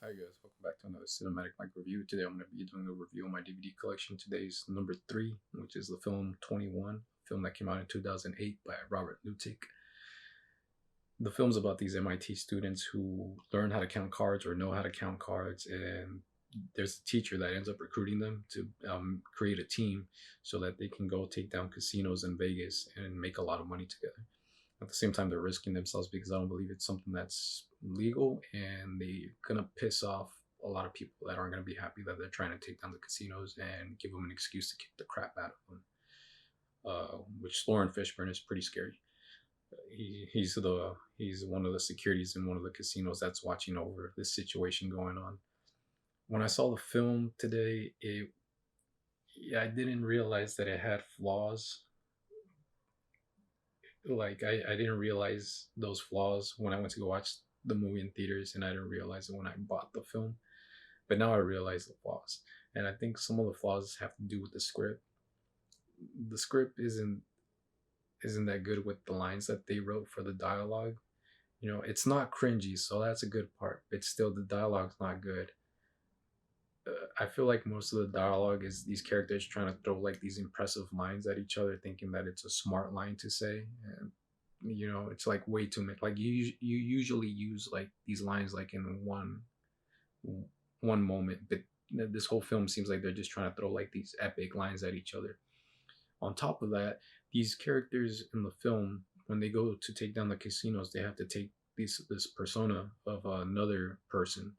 Hi guys, welcome back to another cinematic mic review. Today I'm going to be doing a review of my DVD collection. Today's number 3, which is the film 21, a film that came out in 2008 by Robert Lutic. The film's about these MIT students who learn how to count cards or know how to count cards, and there's a teacher that ends up recruiting them to create a team so that they can go take down casinos in Vegas and make a lot of money together. At the same time, they're risking themselves because I don't believe it's something that's legal, and they're gonna piss off a lot of people that aren't gonna be happy that they're trying to take down the casinos and give them an excuse to kick the crap out of them. Which Lauren Fishburne is pretty scary. He's one of the securities in one of the casinos that's watching over this situation going on. When I saw the film today, I didn't realize that it had flaws. Like I didn't realize those flaws when I went to go watch the movie in theaters, and I didn't realize it when I bought the film. But now I realize the flaws, and I think some of the flaws have to do with the script. The script isn't that good with the lines that they wrote for the dialogue. It's not cringy, so that's a good part. But still, the dialogue's not good. I feel like most of the dialogue is these characters trying to throw like these impressive lines at each other, thinking that it's a smart line to say, and it's like way too much. Like you usually use like these lines like in one moment, but this whole film seems like they're just trying to throw like these epic lines at each other. On top of that, these characters in the film, when they go to take down the casinos, they have to take this persona of another person.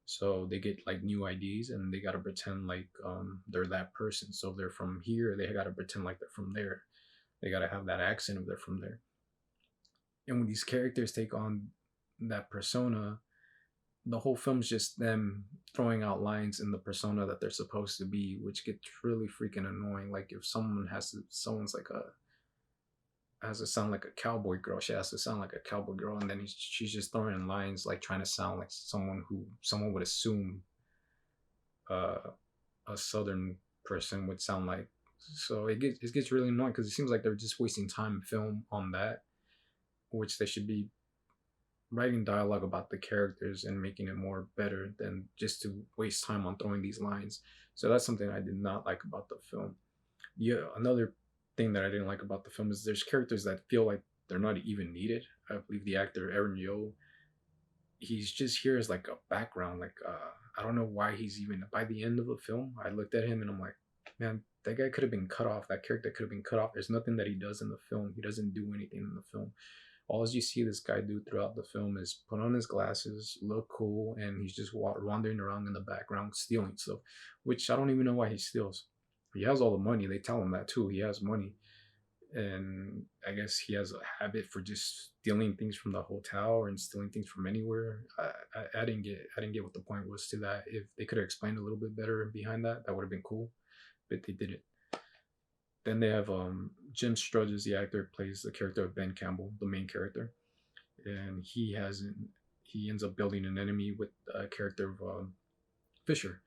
So they get like new IDs, and they gotta pretend like they're that person. So if they're from here, they gotta pretend like they're from there. They gotta have that accent if they're from there. And when these characters take on that persona, the whole film's just them throwing out lines in the persona that they're supposed to be, which gets really freaking annoying. Like if someone's like a has to sound like a cowboy girl, she has to sound like a cowboy girl, and then she's just throwing in lines like trying to sound like someone would assume uh, a southern person would sound like. So it gets really annoying because it seems like they're just wasting time in film on that, which they should be writing dialogue about the characters and making it more better than just to waste time on throwing these lines. So that's something I did not like about the film. Yeah, another thing that I didn't like about the film is there's characters that feel like they're not even needed. I believe the actor Aaron Yo, he's just here as like a background. Like I don't know why he's even by the end of the film. I looked at him and I'm like, man, that guy could have been cut off. That character could have been cut off. There's nothing that he does in the film. He doesn't do anything in the film. All you see this guy do throughout the film is put on his glasses, look cool, and he's just wandering around in the background stealing stuff, which I don't even know why he steals. He has all the money. They tell him that too. He has money, and I guess he has a habit for just stealing things from the hotel and stealing things from anywhere. I didn't get what the point was to that. If they could have explained a little bit better behind that, that would have been cool, but they didn't. Then they have Jim Strudge is the actor plays the character of Ben Campbell, the main character, and he ends up building an enemy with a character of Fisher.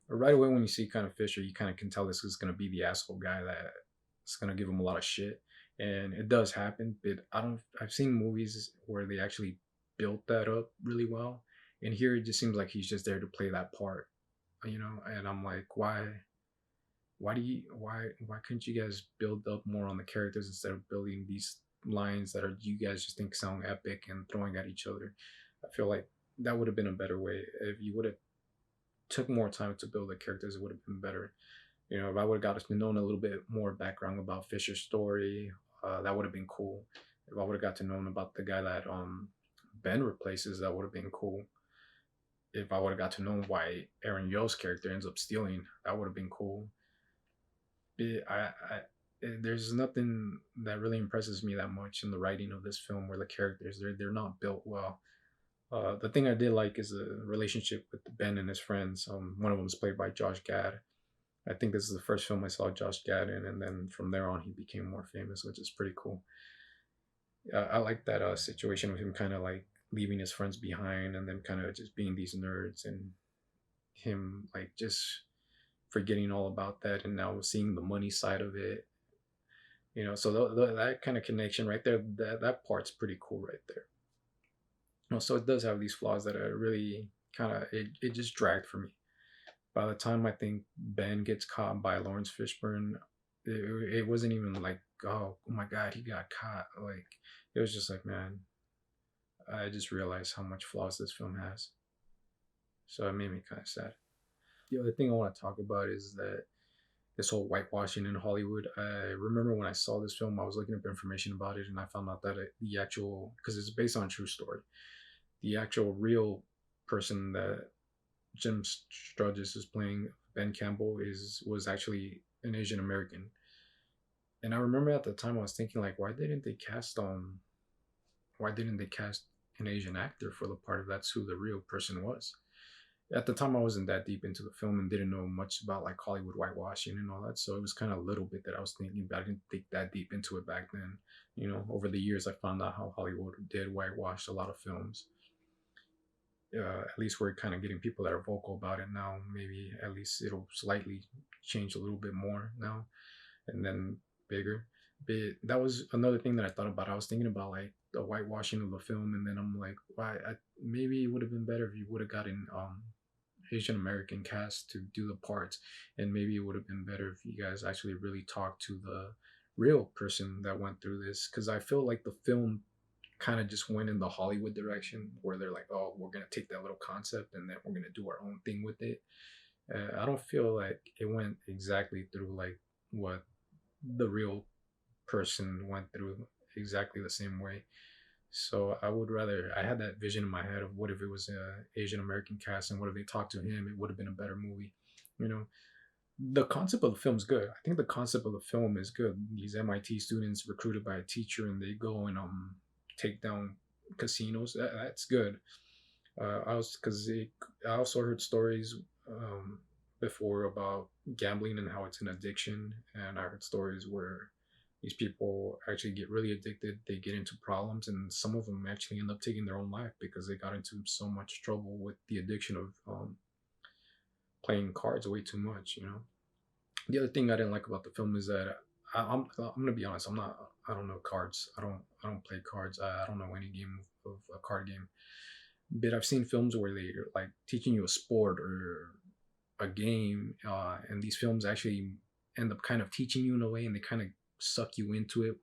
Right away when you see kind of Fisher, you kind of can tell this is going to be the asshole guy that's going to give him a lot of shit, and it does happen. But I don't. I've seen movies where they actually built that up really well, and here it just seems like he's just there to play that part, And I'm like, why couldn't you guys build up more on the characters instead of building these lines that are you guys just think sound epic and throwing at each other? I feel like that would have been a better way. If you would have took more time to build the characters, it would have been better. If I would have got to know a little bit more background about Fisher's story, that would have been cool. If I would have got to know about the guy that Ben replaces, that would have been cool. If I would have got to know why Aaron Yo's character ends up stealing, that would have been cool. There's nothing that really impresses me that much in the writing of this film, where the characters they're not built well. The thing I did like is the relationship with Ben and his friends. One of them is played by Josh Gad. I think this is the first film I saw Josh Gad in, and then from there on he became more famous, which is pretty cool. I like that situation with him kind of like leaving his friends behind and then kind of just being these nerds, and him like just forgetting all about that and now seeing the money side of it. So that kind of connection right there, that part's pretty cool right there. So it does have these flaws that are really kind of it just dragged for me. By the time I think Ben gets caught by Lawrence Fishburne, it wasn't even like, oh my god, he got caught. Like, it was just like, man, I just realized how much flaws this film has. So it made me kind of sad. The other thing I want to talk about is that this whole whitewashing in Hollywood. I remember when I saw this film, I was looking up information about it, and I found out that the actual, because it's based on a true story, the actual real person that Jim Sturgis is playing, Ben Campbell, is was actually an Asian American. And I remember at the time I was thinking like, why didn't they cast an Asian actor for the part if that's who the real person was? At the time I wasn't that deep into the film and didn't know much about like Hollywood whitewashing and all that. So it was kind of a little bit that I was thinking, but I didn't think that deep into it back then. Over the years I found out how Hollywood did whitewash a lot of films. At least we're kind of getting people that are vocal about it now. Maybe at least it'll slightly change a little bit more now and then bigger. But that was another thing that I thought about. I was thinking about like the whitewashing of the film, and then I'm like, why? Maybe it would have been better if you would have gotten Asian American cast to do the parts, and maybe it would have been better if you guys actually really talked to the real person that went through this. Because I feel like the film kind of just went in the Hollywood direction where they're like, oh, we're gonna take that little concept and then we're gonna do our own thing with it. I don't feel like it went exactly through like what the real person went through exactly the same way. So I would rather I had that vision in my head of what if it was a Asian American cast and what if they talked to him, it would have been a better movie. You know, the concept of the film is good. I think the concept of the film is good. These MIT students recruited by a teacher and they go and take down casinos. That's good. I was because I also heard stories before about gambling and how it's an addiction, and I heard stories where these people actually get really addicted. They get into problems, and some of them actually end up taking their own life because they got into so much trouble with the addiction of playing cards way too much. The other thing I didn't like about the film is that I'm gonna be honest. I don't know cards. I don't play cards. I don't know any game of a card game. But I've seen films where they're like teaching you a sport or a game, and these films actually end up kind of teaching you in a way, and they kind of suck you into it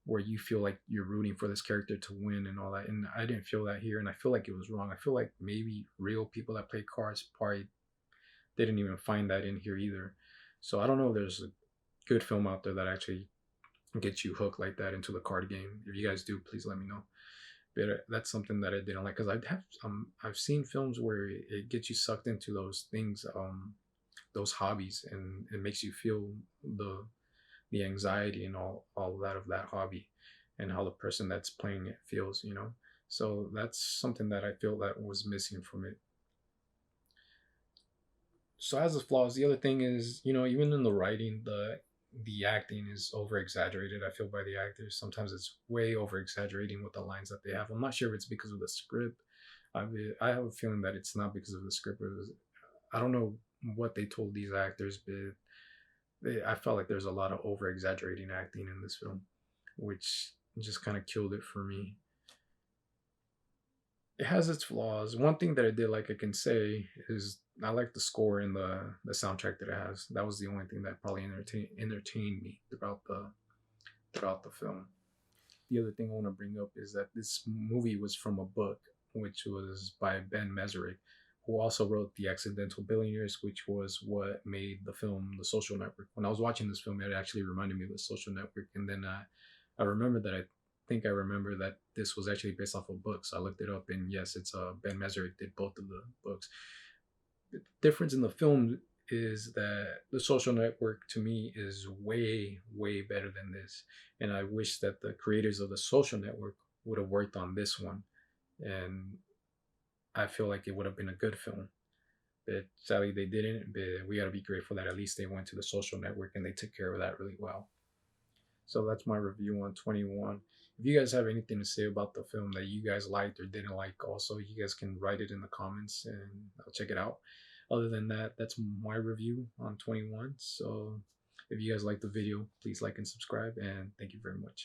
where you feel like you're rooting for this character to win and all that. And I didn't feel that here, and I feel like it was wrong. I feel like maybe real people that play cards probably didn't even find that in here either. So I don't know if there's a good film out there that actually gets you hooked like that into the card game. If you guys do, please let me know. But that's something that I didn't like because I've seen films where it gets you sucked into those things, those hobbies, and it makes you feel the anxiety and all that of that hobby, and how the person that's playing it feels. So that's something that I feel that was missing from it. So as the flaws, the other thing is, even in the writing, the acting is over exaggerated. I feel by the actors sometimes it's way over exaggerating with the lines that they have. I'm not sure if it's because of the script. I have a feeling that it's not because of the script. I don't know what they told these actors, but I felt like there's a lot of over exaggerating acting in this film, which just kind of killed it for me. It has its flaws. One thing that I did like I can say is I like the score and the soundtrack that it has. That was the only thing that probably entertained me throughout the film. The other thing I want to bring up is that this movie was from a book, which was by Ben Mesrick, who also wrote The Accidental Billionaires, which was what made the film The Social Network. When I was watching this film, it actually reminded me of The Social Network, and then I remember that I remember that this was actually based off of books. I looked it up, and yes, it's Ben Mesrick did both of the books. The difference in the film is that The Social Network to me is way better than this, and I wish that the creators of The Social Network would have worked on this one, and I feel like it would have been a good film. But sadly, they didn't. But we gotta be grateful that at least they went to The Social Network and they took care of that really well. So that's my review on 21. If you guys have anything to say about the film that you guys liked or didn't like, also, you guys can write it in the comments and I'll check it out. Other than that, that's my review on 21. So if you guys like the video, please like and subscribe, and thank you very much.